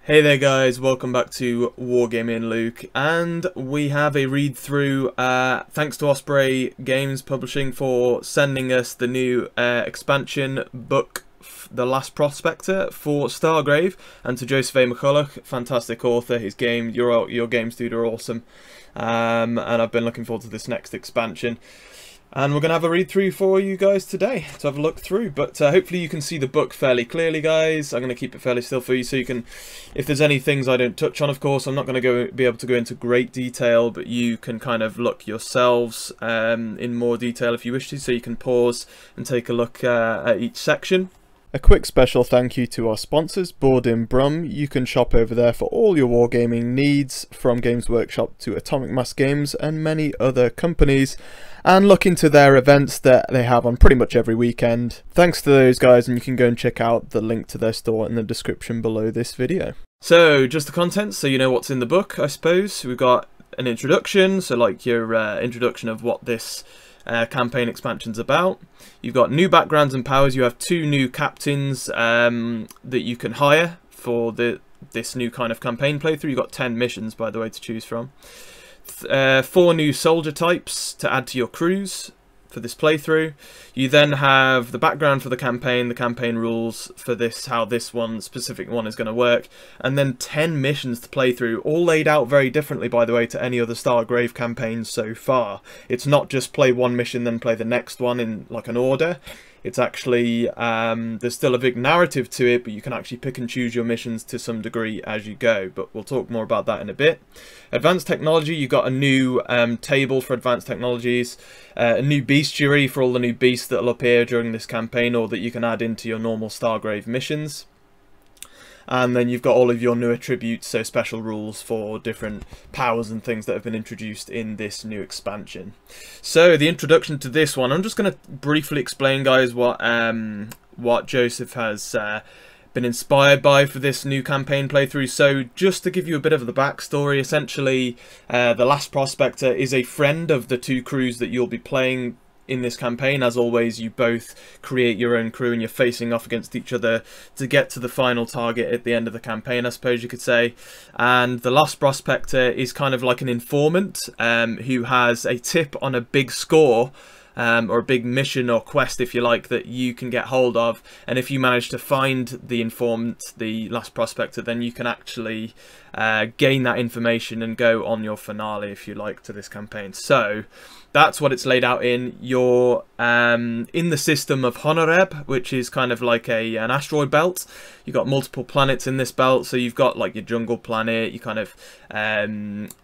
Hey there guys, welcome back to Wargaming Luke, and we have a read through, thanks to Osprey Games Publishing for sending us the new expansion book, The Last Prospector for Stargrave, and to Joseph A. McCulloch, fantastic author. His game, your games dude are awesome, and I've been looking forward to this next expansion. And we're going to have a read through for you guys today to have a look through. But hopefully you can see the book fairly clearly, guys. I'm going to keep it fairly still for you so you can, if there's any things I don't touch on, of course, I'm not going to be able to go into great detail, but you can kind of look yourselves in more detail if you wish to. So you can pause and take a look at each section. A quick special thank you to our sponsors, Board in Brum. You can shop over there for all your wargaming needs, from Games Workshop to Atomic Mass Games and many other companies, and look into their events that they have on pretty much every weekend. Thanks to those guys, and you can go and check out the link to their store in the description below this video. So, just the contents, so you know what's in the book, I suppose. We've got an introduction, so like your introduction of what this campaign expansion's about. You've got new backgrounds and powers. You have 2 new captains that you can hire for this new kind of campaign playthrough. You've got 10 missions, by the way, to choose from. 4 new soldier types to add to your crews for this playthrough. You then have the background for the campaign rules for this, how this specific one is going to work, and then 10 missions to play through, all laid out very differently, by the way, to any other Stargrave campaigns so far. It's not just play one mission then play the next one in like an order. It's actually, there's still a big narrative to it, but you can actually pick and choose your missions to some degree as you go. But we'll talk more about that in a bit. Advanced technology, you've got a new table for advanced technologies, a new bestiary for all the new beasts that will appear during this campaign or that you can add into your normal Stargrave missions. And then you've got all of your new attributes, so special rules for different powers and things that have been introduced in this new expansion. So the introduction to this one, I'm just going to briefly explain, guys, what Joseph has been inspired by for this new campaign playthrough. So just to give you a bit of the backstory, essentially the Last Prospector is a friend of the 2 crews that you'll be playing in this campaign. As always, you both create your own crew and you're facing off against each other to get to the final target at the end of the campaign, I suppose you could say. And the Last Prospector is kind of like an informant who has a tip on a big score, or a big mission or quest, if you like, that you can get hold of. And if you manage to find the informant, the Last Prospector, then you can actually gain that information and go on your finale, if you like, to this campaign. So that's what it's laid out in. You're in the system of Honoreb, which is kind of like an asteroid belt. You've got multiple planets in this belt, so you've got like your jungle planet, you kind of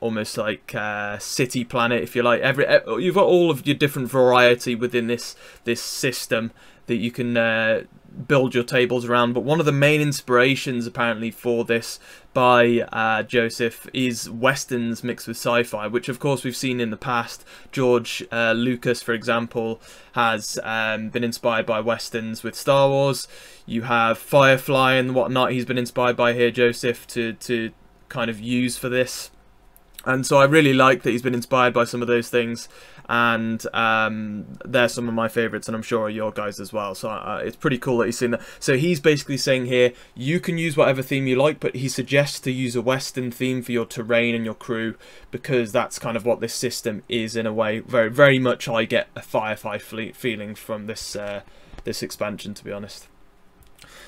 almost like city planet, if you like. You've got all of your different variety within this system that you can build your tables around. But one of the main inspirations apparently for this by Joseph is westerns mixed with sci-fi, which of course we've seen in the past. George Lucas, for example, has been inspired by westerns with Star Wars. You have Firefly and whatnot he's been inspired by here, Joseph, to kind of use for this. And so I really like that he's been inspired by some of those things, and they're some of my favourites, and I'm sure are your guys as well. So it's pretty cool that he's seen that. So he's basically saying here, you can use whatever theme you like, but he suggests to use a Western theme for your terrain and your crew, because that's kind of what this system is in a way. Very, very much I get a Firefly feeling from this this expansion, to be honest.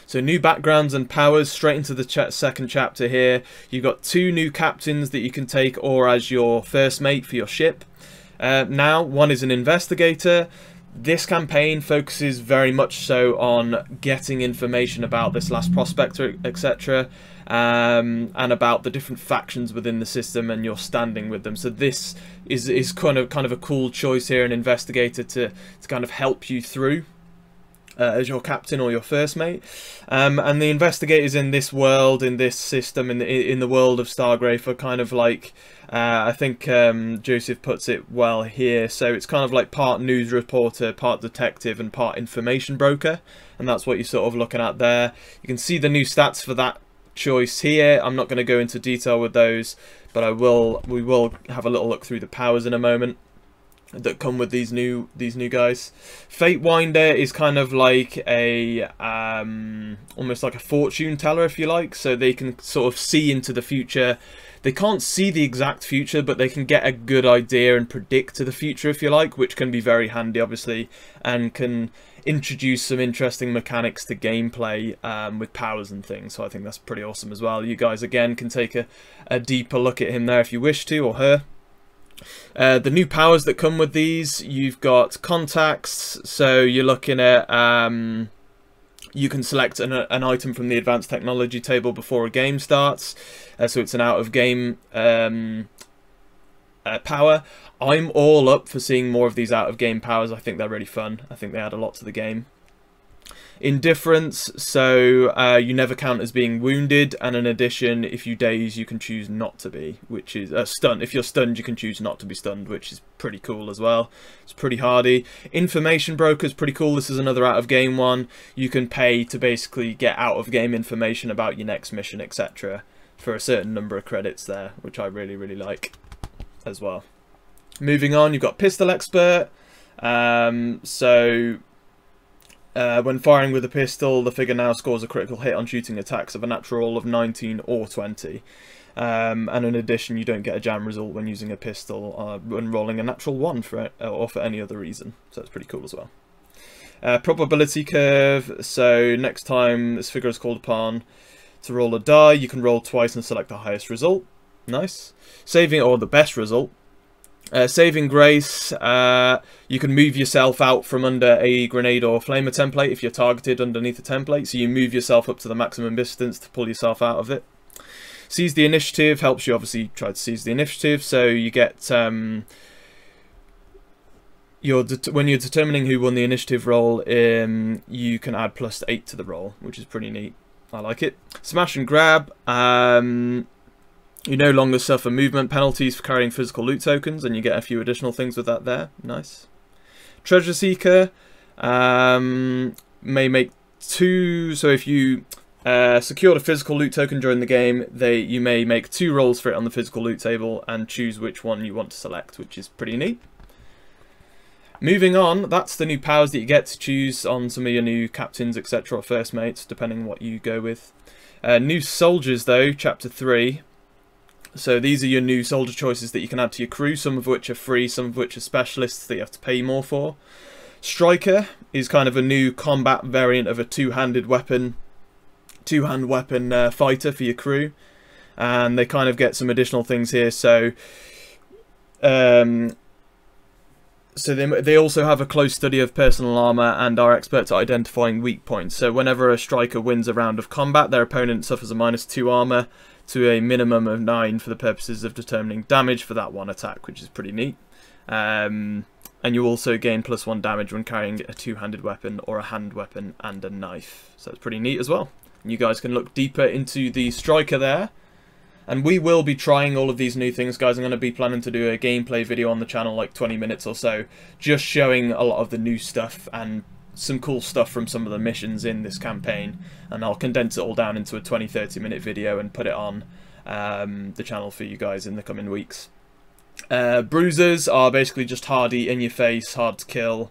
So new backgrounds and powers, straight into the second chapter here. You've got 2 new captains that you can take or as your first mate for your ship. Now, one is an investigator. This campaign focuses very much so on getting information about this Last Prospector, etc. And about the different factions within the system and your standing with them. So this is kind of a cool choice here, an investigator to kind of help you through as your captain or your first mate. And the investigators in this world, in this system, in the world of Stargrave are kind of like, I think Joseph puts it well here, so it's kind of like part news reporter, part detective and part information broker, and that's what you're sort of looking at there. You can see the new stats for that choice here. I'm not going to go into detail with those, but we will have a little look through the powers in a moment. that come with these new guys. Fatewinder is kind of like a almost like a fortune teller, if you like, so they can sort of see into the future. They can't see the exact future, but they can get a good idea and predict to the future, if you like, which can be very handy, obviously, and can introduce some interesting mechanics to gameplay with powers and things. So I think that's pretty awesome as well. You guys, again, can take a deeper look at him there if you wish to, or her. The new powers that come with these, you've got contacts, so you're looking at you can select an item from the advanced technology table before a game starts, so it's an out of game power. I'm all up for seeing more of these out of game powers. I think they're really fun. I think they add a lot to the game. Indifference, so you never count as being wounded, and in addition, if you daze, you can choose not to be, which is stunned. If you're stunned, you can choose not to be stunned, which is pretty cool as well. It's pretty hardy. Information broker is pretty cool. This is another out of game one. You can pay to basically get out of game information about your next mission, etc., for a certain number of credits there, which I really like as well. Moving on, you've got pistol expert. When firing with a pistol, the figure now scores a critical hit on shooting attacks of a natural roll of 19 or 20. And in addition, you don't get a jam result when using a pistol when rolling a natural 1 or for any other reason. So it's pretty cool as well. Probability curve, so next time this figure is called upon to roll a die, you can roll twice and select the highest result. Nice. Saving, or the best result. Saving grace, you can move yourself out from under a grenade or flamer template if you're targeted underneath a template, so you move yourself up to the maximum distance to pull yourself out of it. Seize the initiative helps you obviously try to seize the initiative, so you get when you're determining who won the initiative roll, you can add +8 to the roll, which is pretty neat. I like it. Smash and grab. You no longer suffer movement penalties for carrying physical loot tokens, and you get a few additional things with that there. Nice. Treasure Seeker may make 2, so if you secured a physical loot token during the game, you may make 2 rolls for it on the physical loot table and choose which one you want to select, which is pretty neat. Moving on, that's the new powers that you get to choose on some of your new captains, etc., or first mates, depending on what you go with. New soldiers, though, Chapter 3. So these are your new soldier choices that you can add to your crew, some of which are free, some of which are specialists that you have to pay more for. Striker is kind of a new combat variant of a two-hand weapon fighter for your crew, and they kind of get some additional things here. So they also have a close study of personal armor and are experts at identifying weak points. So whenever a striker wins a round of combat, their opponent suffers a -2 armor to a minimum of 9 for the purposes of determining damage for that one attack, which is pretty neat. And you also gain +1 damage when carrying a two-handed weapon or a hand weapon and a knife. So it's pretty neat as well. And you guys can look deeper into the striker there. And we will be trying all of these new things, guys. I'm going to be planning to do a gameplay video on the channel, like 20 minutes or so, just showing a lot of the new stuff and some cool stuff from some of the missions in this campaign, and I'll condense it all down into a 20-30 minute video and put it on the channel for you guys in the coming weeks. Bruisers are basically just hardy, in your face, hard to kill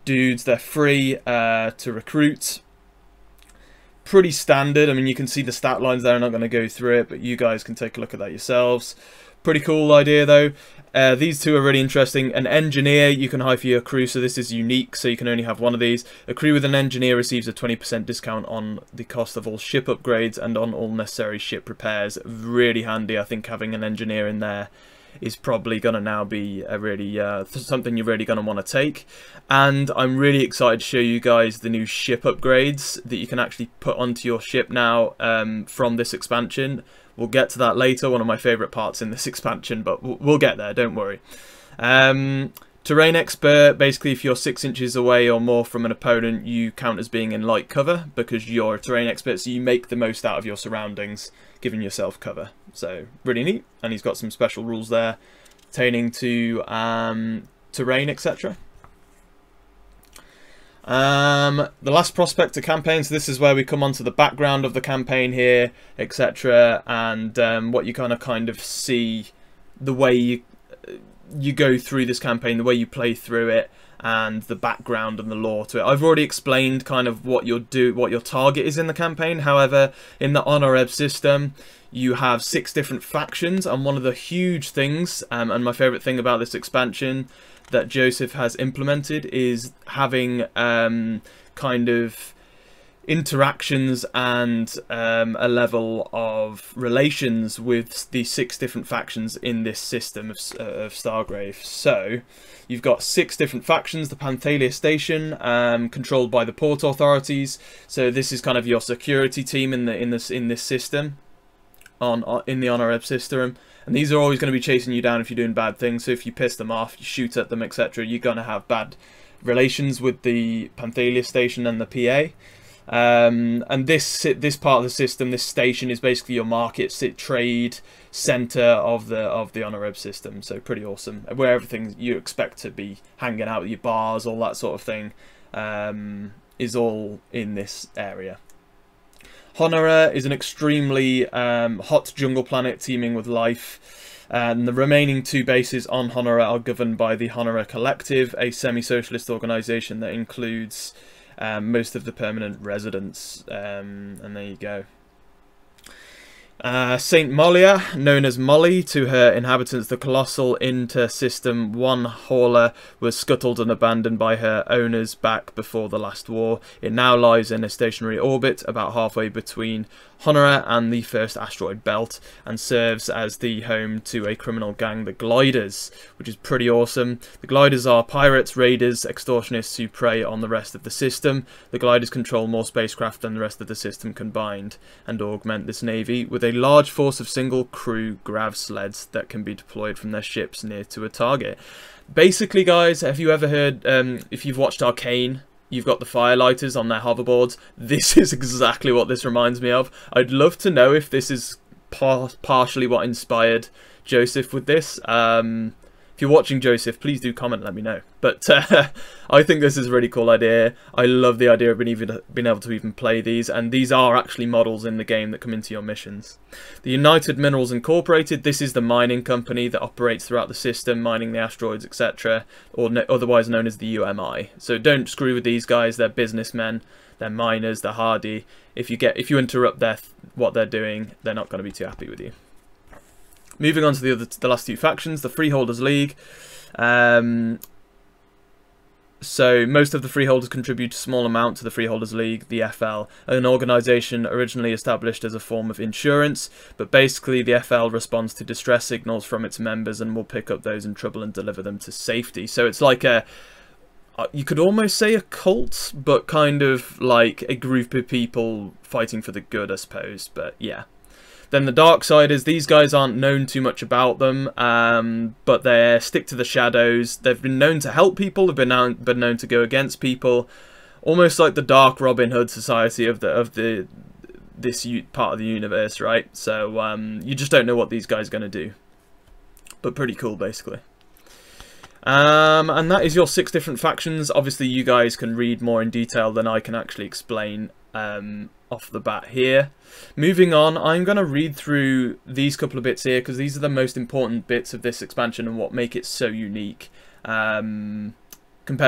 dudes. They're free to recruit. Pretty standard. I mean, you can see the stat lines there. I'm not going to go through it, but you guys can take a look at that yourselves. Pretty cool idea though. These two are really interesting. An engineer you can hire for your crew, so this is unique, so you can only have one of these. A crew with an engineer receives a 20% discount on the cost of all ship upgrades and on all necessary ship repairs. Really handy. I think having an engineer in there is probably going to now be a really something you're really going to want to take. And I'm really excited to show you guys the new ship upgrades that you can actually put onto your ship now from this expansion. We'll get to that later, one of my favourite parts in this expansion, but we'll get there, don't worry. Terrain expert, basically if you're 6 inches away or more from an opponent, you count as being in light cover because you're a terrain expert, so you make the most out of your surroundings, giving yourself cover. So really neat, and he's got some special rules there pertaining to terrain, etc. The Last Prospector campaign, so this is where we come onto the background of the campaign here, etc. And what you kind of see, the way you go through this campaign, the way you play through it, and the background and the lore to it. I've already explained kind of what your target is in the campaign. However, in the Honoreb system, you have 6 different factions, and one of the huge things, and my favourite thing about this expansion that Joseph has implemented, is having kind of interactions and a level of relations with the 6 different factions in this system of Stargrave. So you've got 6 different factions. The INFESTATION, controlled by the port authorities. So this is kind of your security team in this system, in the Honoreb system. And these are always going to be chasing you down if you're doing bad things. So if you piss them off, you shoot at them, etc., you're going to have bad relations with the INFESTATION and the PA. And this part of the system, this station, is basically your market trade center of the Honoreb system. So pretty awesome, where everything you expect to be hanging out, your bars, all that sort of thing, is all in this area. Honora is an extremely hot jungle planet teeming with life, and the remaining 2 bases on Honora are governed by the Honora Collective, a semi-socialist organisation that includes most of the permanent residents, and there you go. Saint Molia, known as Molly to her inhabitants, the colossal inter-system one hauler, was scuttled and abandoned by her owners back before the last war. It now lies in a stationary orbit about halfway between Honora and the first asteroid belt, and serves as the home to a criminal gang, the Gliders, which is pretty awesome. The Gliders are pirates, raiders, extortionists who prey on the rest of the system. The Gliders control more spacecraft than the rest of the system combined, and augment this navy with a large force of single crew grav sleds that can be deployed from their ships near to a target. Basically, guys, have you ever heard, if you've watched Arcane, you've got the firelighters on their hoverboards? This is exactly what this reminds me of. I'd love to know if this is partially what inspired Joseph with this. If you're watching, Joseph, please do comment and let me know. But I think this is a really cool idea. I love the idea of being able to even play these, and these are actually models in the game that come into your missions. The United Minerals Incorporated, this is the mining company that operates throughout the system, mining the asteroids, etc., or otherwise known as the UMI. So don't screw with these guys. They're businessmen, they're miners, they're hardy. If you interrupt what they're doing, they're not going to be too happy with you. Moving on to the last 2 factions, the Freeholders League. So most of the Freeholders contribute a small amount to the Freeholders League, the FL, an organisation originally established as a form of insurance, but basically the FL responds to distress signals from its members and will pick up those in trouble and deliver them to safety. So it's like you could almost say a cult, but kind of like a group of people fighting for the good, I suppose, but yeah. Then the Darksiders, these guys aren't known too much about them, but they stick to the shadows. They've been known to help people, they've been known to go against people, almost like the Dark Robin Hood society of this part of the universe, right? So you just don't know what these guys are going to do, but pretty cool, basically. And that is your 6 different factions. Obviously, you guys can read more in detail than I can actually explain off the bat here. Moving on, I'm going to read through these couple of bits here because these are the most important bits of this expansion and what make it so unique. Compared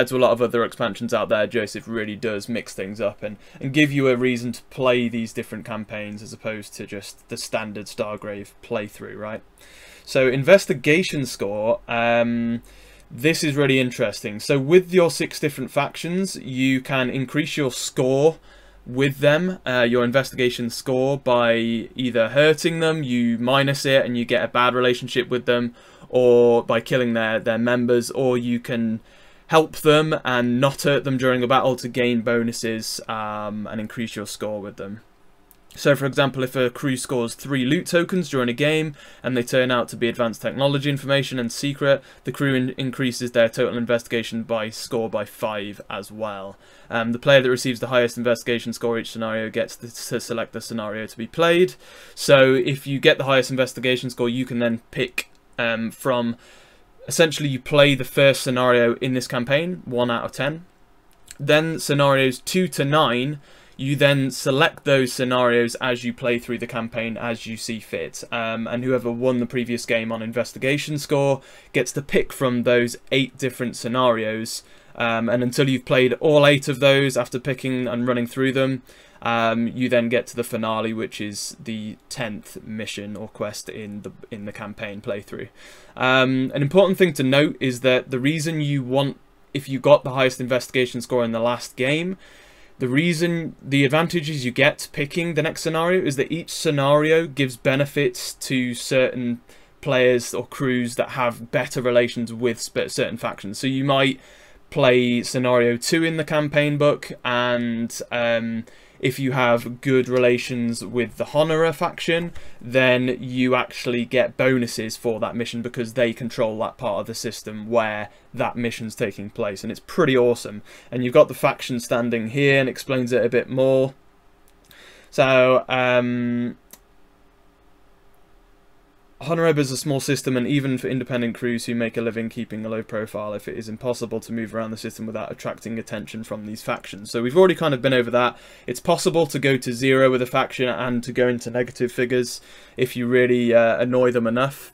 to a lot of other expansions out there, Joseph really does mix things up and give you a reason to play these different campaigns as opposed to just the standard Stargrave playthrough, right? So, investigation score. This is really interesting. So with your 6 different factions, you can increase your score with them, your investigation score, by either hurting them, you minus it and you get a bad relationship with them, or by killing their members, or you can help them and not hurt them during a battle to gain bonuses and increase your score with them. So, for example, if a crew scores 3 loot tokens during a game and they turn out to be advanced technology information and secret, the crew increases their total investigation score by 5 as well. The player that receives the highest investigation score each scenario gets to select the scenario to be played. So, if you get the highest investigation score, you can then pick from... Essentially, you play the first scenario in this campaign, 1 out of 10. Then, scenarios 2 to 9... You then select those scenarios as you play through the campaign as you see fit, and whoever won the previous game on investigation score gets to pick from those 8 different scenarios, and until you've played all 8 of those after picking and running through them, you then get to the finale, which is the 10th mission or quest in the campaign playthrough. An important thing to note is that the reason you want, if you got the highest investigation score in the last game, the advantages you get picking the next scenario is that each scenario gives benefits to certain players or crews that have better relations with certain factions. So you might play scenario 2 in the campaign book, and if you have good relations with the Honorer faction, then you actually get bonuses for that mission because they control that part of the system where that mission's taking place, and it's pretty awesome. And you've got the faction standing here and explains it a bit more. So Honoreb is a small system, and even for independent crews who make a living keeping a low profile, if it is impossible to move around the system without attracting attention from these factions. So we've already kind of been over that. It's possible to go to 0 with a faction and to go into negative figures if you really annoy them enough.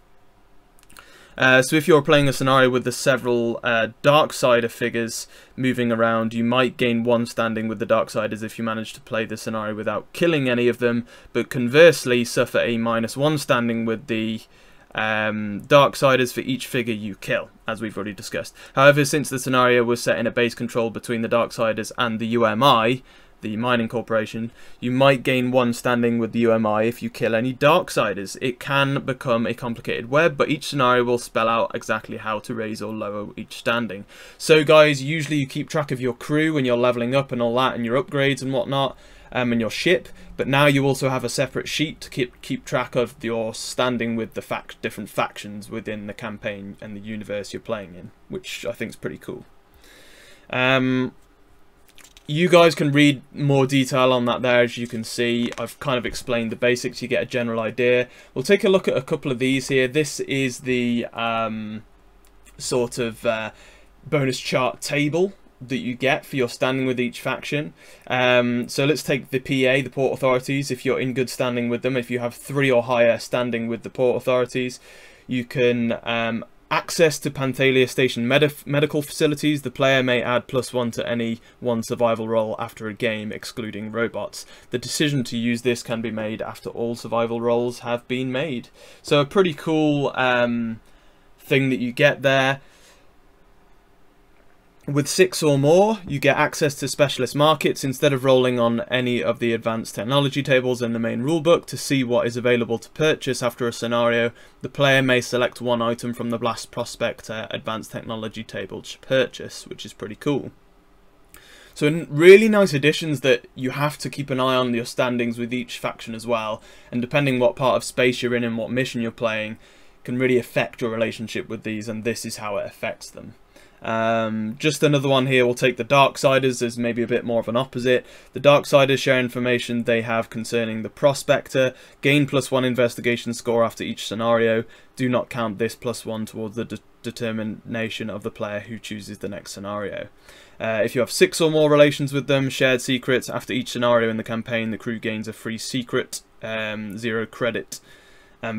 So if you're playing a scenario with the several Darksider figures moving around, you might gain 1 standing with the Darksiders if you manage to play the scenario without killing any of them, but conversely suffer a -1 standing with the Darksiders for each figure you kill, as we've already discussed. However, since the scenario was set in a base control between the Darksiders and the UMI, the mining corporation, you might gain 1 standing with the UMI if you kill any Darksiders. It can become a complicated web, but each scenario will spell out exactly how to raise or lower each standing. So guys, usually you keep track of your crew when you're leveling up and all that, and your upgrades and whatnot, and your ship, but now you also have a separate sheet to keep track of your standing with the different factions within the campaign and the universe you're playing in, which I think is pretty cool. You guys can read more detail on that there. As you can see, I've kind of explained the basics. You get a general idea. We'll take a look at a couple of these here. This is the sort of bonus chart table that you get for your standing with each faction. So let's take the PA, the Port Authorities. If you're in good standing with them, if you have 3 or higher standing with the Port Authorities, you can access to Panthalia Station medical facilities. The player may add +1 to any 1 survival roll after a game, excluding robots. The decision to use this can be made after all survival rolls have been made. So a pretty cool thing that you get there. With 6 or more, you get access to specialist markets. Instead of rolling on any of the advanced technology tables in the main rulebook to see what is available to purchase after a scenario, the player may select 1 item from the Last Prospector advanced technology table to purchase, which is pretty cool. So really nice additions that you have to keep an eye on your standings with each faction as well, and depending what part of space you're in and what mission you're playing can really affect your relationship with these, and this is how it affects them. Just another one here, we'll take the Darksiders as maybe a bit more of an opposite. The Darksiders share information they have concerning the Prospector, gain +1 investigation score after each scenario. Do not count this +1 towards the determination of the player who chooses the next scenario. If you have 6 or more relations with them, shared secrets, after each scenario in the campaign, the crew gains a free secret, 0 credit.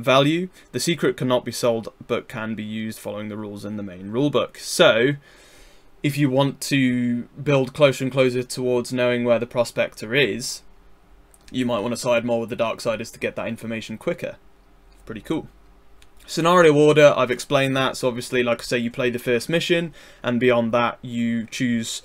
Value. The secret cannot be sold but can be used following the rules in the main rulebook. So if you want to build closer and closer towards knowing where the Prospector is, you might want to side more with the Darksiders to get that information quicker. Pretty cool. Scenario order, I've explained that. So obviously, like I say, you play the first mission, and beyond that you choose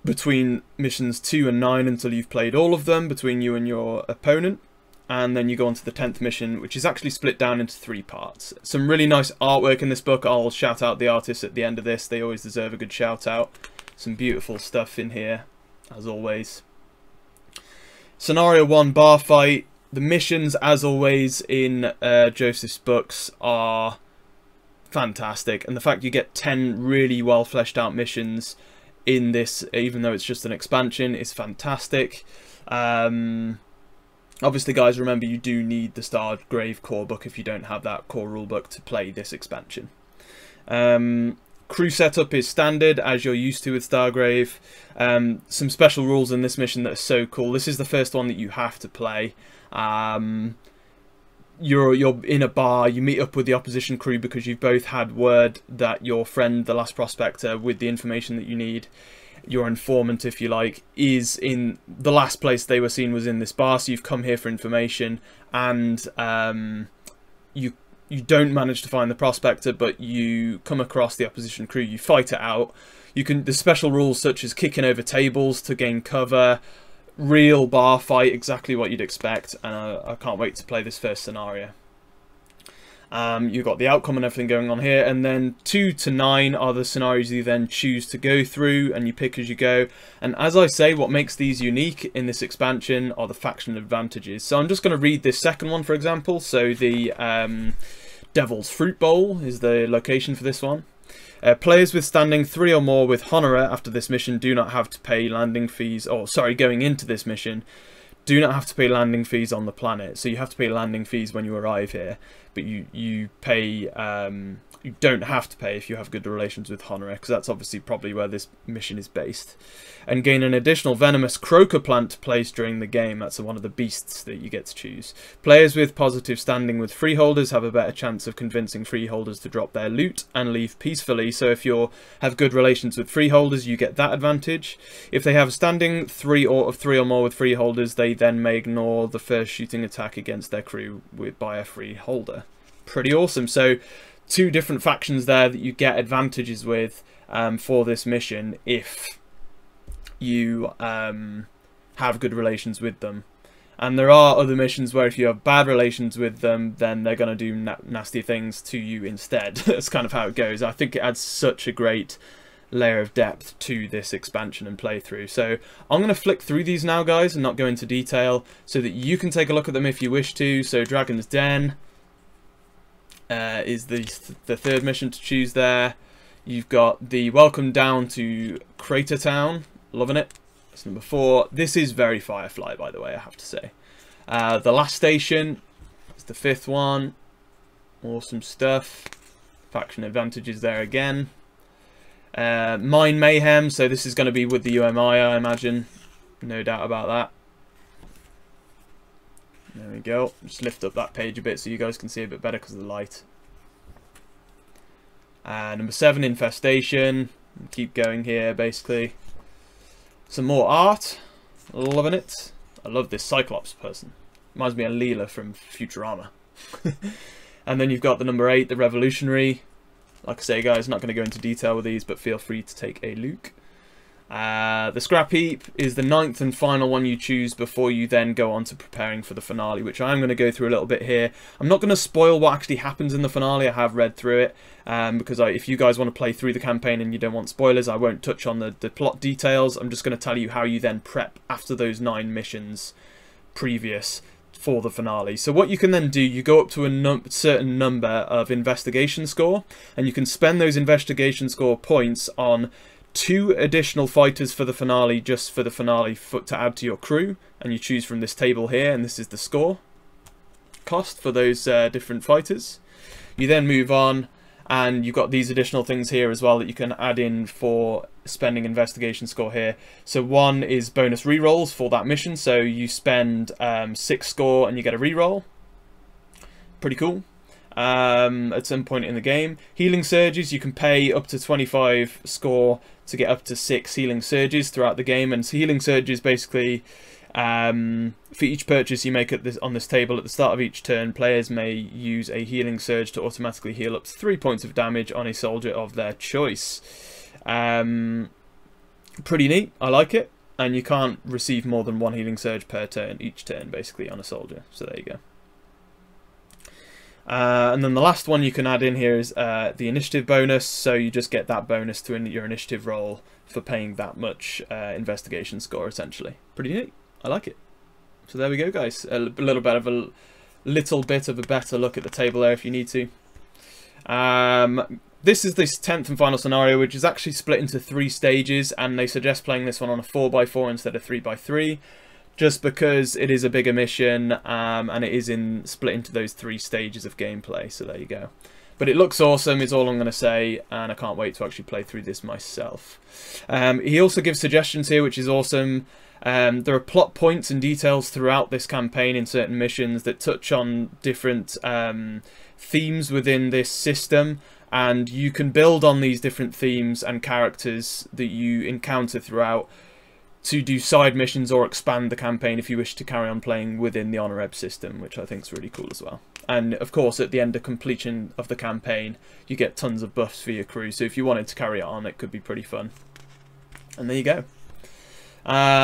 between missions 2 and 9 until you've played all of them between you and your opponent. And then you go on to the 10th mission, which is actually split down into 3 parts. Some really nice artwork in this book. I'll shout out the artists at the end of this. They always deserve a good shout out. Some beautiful stuff in here, as always. Scenario 1, bar fight. The missions, as always, in Joseph's books are fantastic. And the fact you get 10 really well fleshed out missions in this, even though it's just an expansion, is fantastic. Obviously, guys, remember you do need the Stargrave core book if you don't have that core rulebook to play this expansion. crew setup is standard, as you're used to with Stargrave. Some special rules in this mission that are so cool. This is the first one that you have to play. You're in a bar, you meet up with the opposition crew because you've both had word that your friend, the Last Prospector, with the information that you need, your informant, if you like, is in the last place they were seen was in this bar. So you've come here for information, and you don't manage to find the Prospector, but you come across the opposition crew. You fight it out. There's special rules such as kicking over tables to gain cover. Real bar fight, exactly what you'd expect, and I can't wait to play this first scenario. You've got the outcome and everything going on here, and then 2 to 9 are the scenarios you then choose to go through, and you pick as you go. And as I say, what makes these unique in this expansion are the faction advantages. So I'm just going to read this second one, for example. So the Devil's Fruit Bowl is the location for this one. Players with standing 3 or more with Honora after this mission do not have to pay landing fees, or sorry, going into this mission, do not have to pay landing fees on the planet. So you have to pay landing fees when you arrive here, but you pay, you don't have to pay if you have good relations with Honora, because that's obviously probably where this mission is based. And gain an additional venomous croaker plant placed during the game. That's one of the beasts that you get to choose. Players with positive standing with freeholders have a better chance of convincing freeholders to drop their loot and leave peacefully. So if you have good relations with freeholders, you get that advantage. If they have standing 3 or more with freeholders, they then may ignore the first shooting attack against their crew by a freeholder. Pretty awesome. So 2 different factions there that you get advantages with for this mission if you have good relations with them. And there are other missions where if you have bad relations with them, then they're going to do nasty things to you instead. That's kind of how it goes. I think it adds such a great layer of depth to this expansion and playthrough. So I'm going to flick through these now, guys, and not go into detail so that you can take a look at them if you wish to. So Dragon's Den is the third mission to choose there. You've got the Welcome Down to Crater Town. Loving it. That's number 4. This is very Firefly, by the way, I have to say. The Last Station is the 5th one. Awesome stuff. Faction advantages there again. Mine Mayhem, so this is going to be with the UMI, I imagine. No doubt about that. There we go. Just lift up that page a bit so you guys can see a bit better because of the light. Number 7, Infestation. Keep going here, basically. Some more art. Loving it. I love this Cyclops person. Reminds me of Leela from Futurama. And then you've got the number 8, the Revolutionary. Like I say, guys, not going to go into detail with these, but feel free to take a look. The Scrap Heap is the 9th and final one you choose before you then go on to preparing for the finale, which I'm going to go through a little bit here. I'm not going to spoil what actually happens in the finale. I have read through it, because if you guys want to play through the campaign and you don't want spoilers, I won't touch on the plot details. I'm just going to tell you how you then prep after those 9 missions previous for the finale. So what you can then do, you go up to a certain number of investigation score, and you can spend those investigation score points on 2 additional fighters for the finale, just for the finale to add to your crew, and you choose from this table here, and this is the score cost for those different fighters. You then move on, and you've got these additional things here as well that you can add in for spending investigation score here. So 1 is bonus rerolls for that mission, so you spend 6 score and you get a reroll. Pretty cool. At some point in the game. Healing surges, you can pay up to 25 score to get up to 6 healing surges throughout the game, and healing surges basically, for each purchase you make on this table at the start of each turn, players may use a healing surge to automatically heal up to 3 points of damage on a soldier of their choice. Pretty neat, I like it, and you can't receive more than 1 healing surge per turn, each turn basically on a soldier, so there you go. And then the last one you can add in here is the initiative bonus, so you just get that bonus to your initiative roll for paying that much investigation score, essentially. Pretty neat. I like it. So there we go, guys. A little bit of a better look at the table there if you need to. This is this 10th and final scenario, which is actually split into 3 stages, and they suggest playing this one on a 4x4 instead of 3x3. Just because it is a bigger mission, and it is split into those 3 stages of gameplay, so there you go. But it looks awesome, is all I'm going to say, and I can't wait to actually play through this myself. He also gives suggestions here, which is awesome. There are plot points and details throughout this campaign in certain missions that touch on different themes within this system, and you can build on these different themes and characters that you encounter throughout to do side missions or expand the campaign if you wish to carry on playing within the Honor Ebb system, which I think is really cool as well. And of course, at the end of completion of the campaign, you get tons of buffs for your crew, so if you wanted to carry it on, it could be pretty fun. And there you go.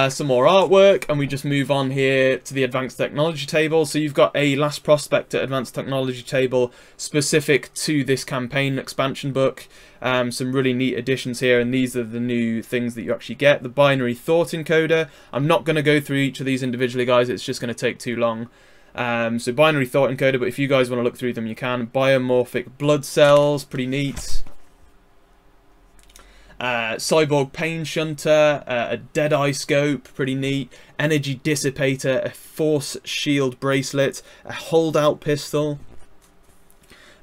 Some more artwork, and we just move on here to the Advanced Technology table. So you've got a Last Prospector Advanced Technology table specific to this campaign expansion book. Some really neat additions here, and these are the new things that you actually get. The Binary Thought Encoder. I'm not going to go through each of these individually, guys. It's just going to take too long. So Binary Thought Encoder, but if you guys want to look through them, you can. Biomorphic Blood Cells, pretty neat. Cyborg Pain Shunter, a Deadeye Scope, pretty neat. Energy Dissipator, a Force Shield Bracelet, a Holdout Pistol,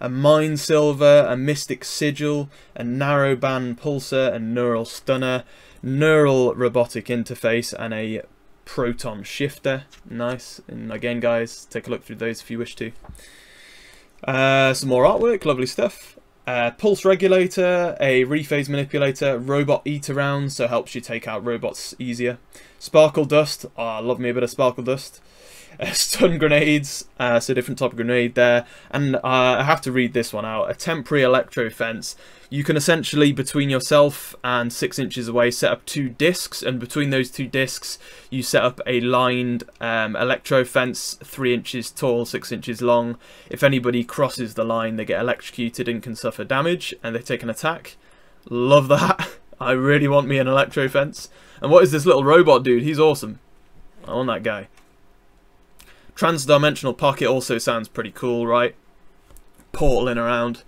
a Mind Silver, a Mystic Sigil, a Narrowband Pulsar, a Neural Stunner, Neural Robotic Interface, and a Proton Shifter. Nice. And again, guys, take a look through those if you wish to. Some more artwork, lovely stuff. Pulse Regulator, a Rephase Manipulator, Robot Eater Round, so helps you take out robots easier. Sparkle Dust, I love me a bit of Sparkle Dust. Stun Grenades, so different type of grenade there. And I have to read this one out. A Temporary Electro Fence. You can essentially, between yourself and 6 inches away, set up 2 discs, and between those 2 discs you set up a lined electro fence, 3 inches tall, 6 inches long. If anybody crosses the line, they get electrocuted and can suffer damage, and they take an attack. Love that. I really want me an electro fence. And what is this little robot dude? He's awesome. I want that guy. Transdimensional Pocket also sounds pretty cool, right? Portaling around.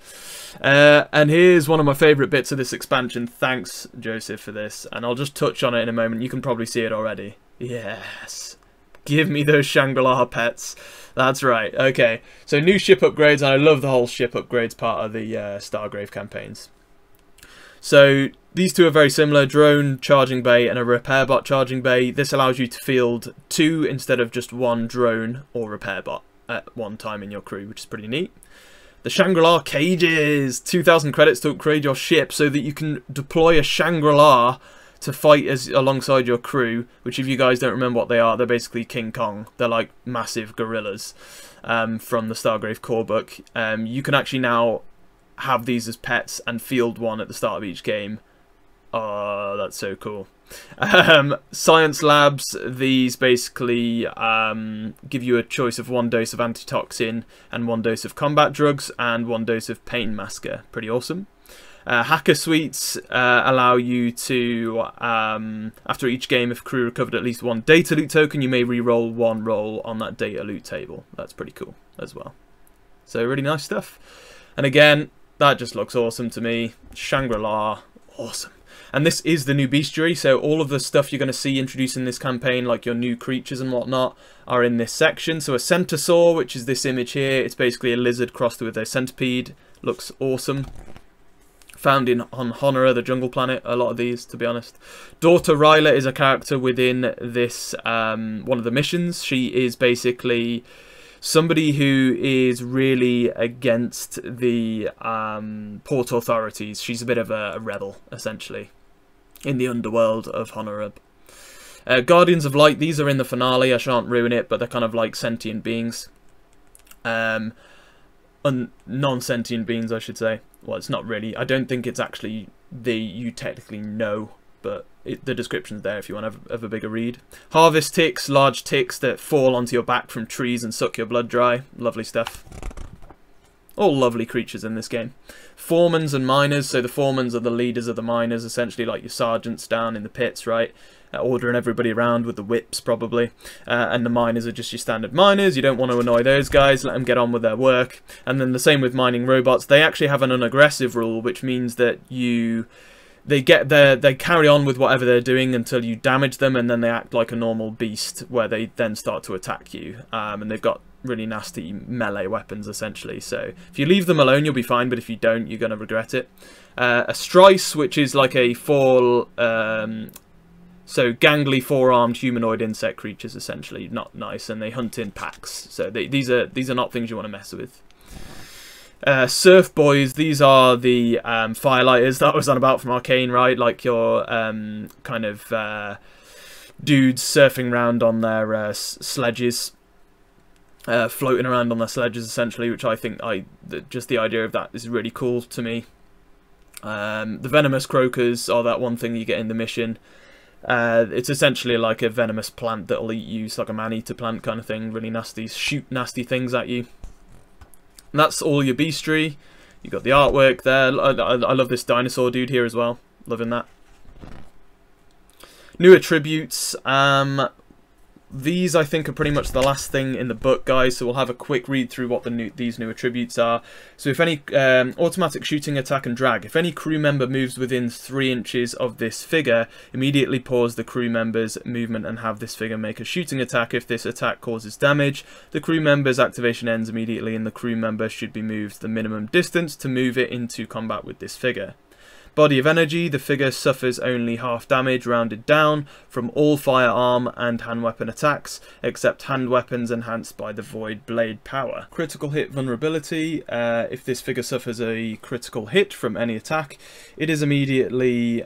And here's one of my favourite bits of this expansion. Thanks, Joseph, for this. And I'll just touch on it in a moment. You can probably see it already. Yes. Give me those Shangri-La pets. That's right. Okay. So new ship upgrades. And I love the whole ship upgrades part of the Stargrave campaigns. So these two are very similar. Drone charging bay and a repair bot charging bay. This allows you to field 2 instead of just 1 drone or repair bot at one time in your crew, which is pretty neat. The Shangri-La cages, 2,000 credits to upgrade your ship so that you can deploy a Shangri-La to fight alongside your crew, which if you guys don't remember what they are, they're basically King Kong. They're like massive gorillas from the Stargrave core book. You can actually now have these as pets and field one at the start of each game. Oh, that's so cool. Science labs, these basically give you a choice of 1 dose of antitoxin and 1 dose of combat drugs and 1 dose of pain masker. Pretty awesome. Hacker suites allow you to, after each game, if crew recovered at least 1 data loot token, you may re-roll 1 roll on that data loot table. That's pretty cool as well. So really nice stuff. And again, that just looks awesome to me. Shangri-La, awesome. And this is the new bestiary, so all of the stuff you're going to see introduced in this campaign, like your new creatures and whatnot, are in this section. So a centaur, which is this image here, it's basically a lizard crossed with a centipede. Looks awesome. Found on Honora, the jungle planet, a lot of these, to be honest. Daughter Ryla is a character within this, one of the missions. She is basically somebody who is really against the port authorities. She's a bit of a rebel, essentially, in the underworld of Honorab. Guardians of Light, these are in the finale. I shan't ruin it, but they're kind of like sentient beings. Non-sentient beings, I should say. Well, it's not really. I don't think it's actually you technically know, but the description's there if you want to have a bigger read. Harvest ticks, large ticks that fall onto your back from trees and suck your blood dry. Lovely stuff. All lovely creatures in this game. Foremans and miners. So the foremans are the leaders of the miners, essentially like your sergeants down in the pits, right? Ordering everybody around with the whips, probably. And the miners are just your standard miners. You don't want to annoy those guys. Let them get on with their work. And then the same with mining robots. They actually have an unaggressive rule, which means that they carry on with whatever they're doing until you damage them, and then they act like a normal beast, where they then start to attack you. And they've got really nasty melee weapons, essentially. So if you leave them alone, you'll be fine, but if you don't, you're going to regret it. A Strice, which is like a so gangly four-armed humanoid insect creatures, essentially. Not nice, and they hunt in packs. So these are not things you want to mess with. Surf Boys, these are the firelighters that I was on about from Arcane, right? Like your kind of dudes surfing around on their sledges, floating around on their sledges, essentially, which I think just the idea of that is really cool to me. The Venomous Croakers are that one thing you get in the mission. It's essentially like a venomous plant that'll eat you. It's like a man-eater plant kind of thing. Really nasty, shoot nasty things at you. And that's all your beastry. You got the artwork there. I love this dinosaur dude here as well. Loving that. New attributes. These, I think, are pretty much the last thing in the book, guys, so we'll have a quick read through what these new attributes are. So if any automatic shooting, attack and drag. If any crew member moves within 3 inches of this figure, immediately pause the crew member's movement and have this figure make a shooting attack. If this attack causes damage, the crew member's activation ends immediately and the crew member should be moved the minimum distance to move it into combat with this figure. Body of energy, the figure suffers only half damage rounded down from all firearm and hand weapon attacks, except hand weapons enhanced by the Void Blade power. Critical hit vulnerability, if this figure suffers a critical hit from any attack, it is immediately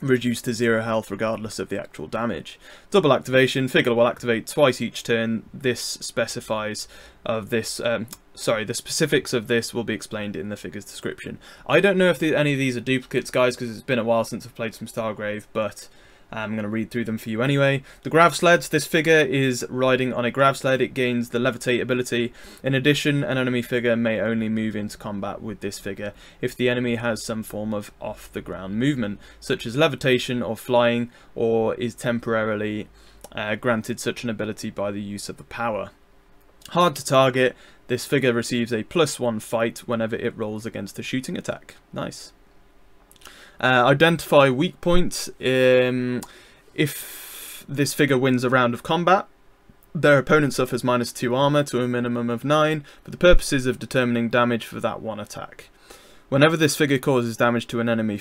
reduced to 0 health regardless of the actual damage. Double activation, figure will activate twice each turn. This specifies of this... the specifics of this will be explained in the figure's description. I don't know if any of these are duplicates, guys, because it's been a while since I've played some Stargrave, but I'm going to read through them for you anyway. The Grav Sleds. This figure is riding on a Grav Sled. It gains the Levitate ability. In addition, an enemy figure may only move into combat with this figure if the enemy has some form of off-the-ground movement, such as levitation or flying, or is temporarily granted such an ability by the use of the power. Hard to target. This figure receives a +1 fight whenever it rolls against a shooting attack. Nice. Identify weak points. If this figure wins a round of combat, their opponent suffers -2 armor to a minimum of 9 for the purposes of determining damage for that one attack. Whenever this figure causes damage to an enemy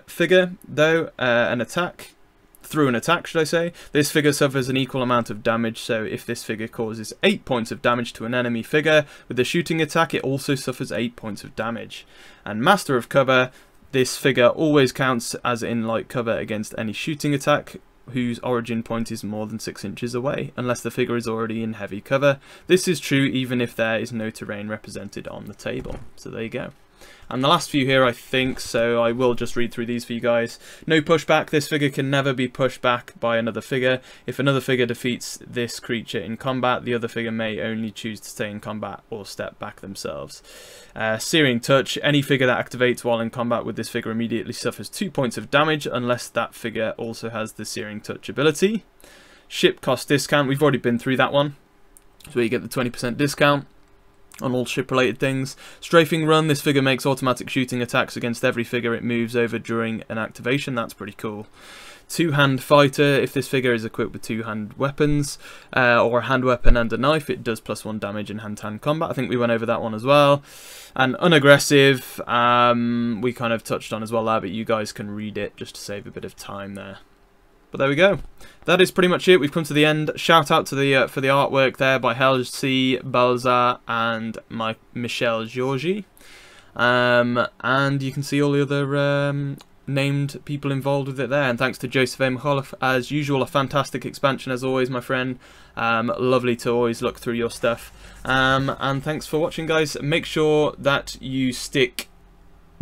figure, though, through an attack, should I say, this figure suffers an equal amount of damage. So if this figure causes 8 points of damage to an enemy figure with a shooting attack, it also suffers 8 points of damage. And Master of Cover, this figure always counts as in light cover against any shooting attack whose origin point is more than 6 inches away, unless the figure is already in heavy cover. This is true even if there is no terrain represented on the table. So there you go. And the last few here, I think, so I will just read through these for you guys. No pushback. This figure can never be pushed back by another figure. If another figure defeats this creature in combat, the other figure may only choose to stay in combat or step back themselves. Searing Touch. Any figure that activates while in combat with this figure immediately suffers 2 points of damage unless that figure also has the Searing Touch ability. Ship Cost Discount. We've already been through that one. So you get the 20% discount on all ship-related things. Strafing Run. This figure makes automatic shooting attacks against every figure it moves over during an activation. That's pretty cool. Two-Hand Fighter. If this figure is equipped with 2-hand weapons, or a hand weapon and a knife, it does +1 damage in hand-to-hand combat. I think we went over that one as well. And Unaggressive, we kind of touched on as well there, but you guys can read it just to save a bit of time there. But there we go. That is pretty much it. We've come to the end. Shout out to the for the artwork there by Helge Balza and Michel Georgi. And you can see all the other named people involved with it there. And thanks to Joseph A. McAuliffe, as usual. A fantastic expansion as always, my friend. Lovely to always look through your stuff. And thanks for watching, guys. Make sure that you stick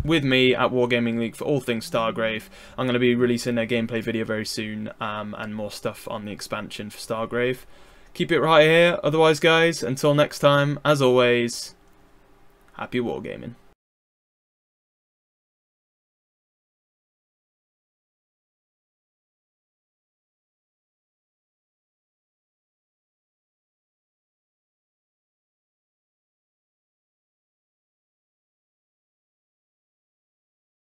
with me at Wargaming League for all things Stargrave. I'm going to be releasing a gameplay video very soon, and more stuff on the expansion for Stargrave. Keep it right here. Otherwise, guys, until next time, as always, happy wargaming.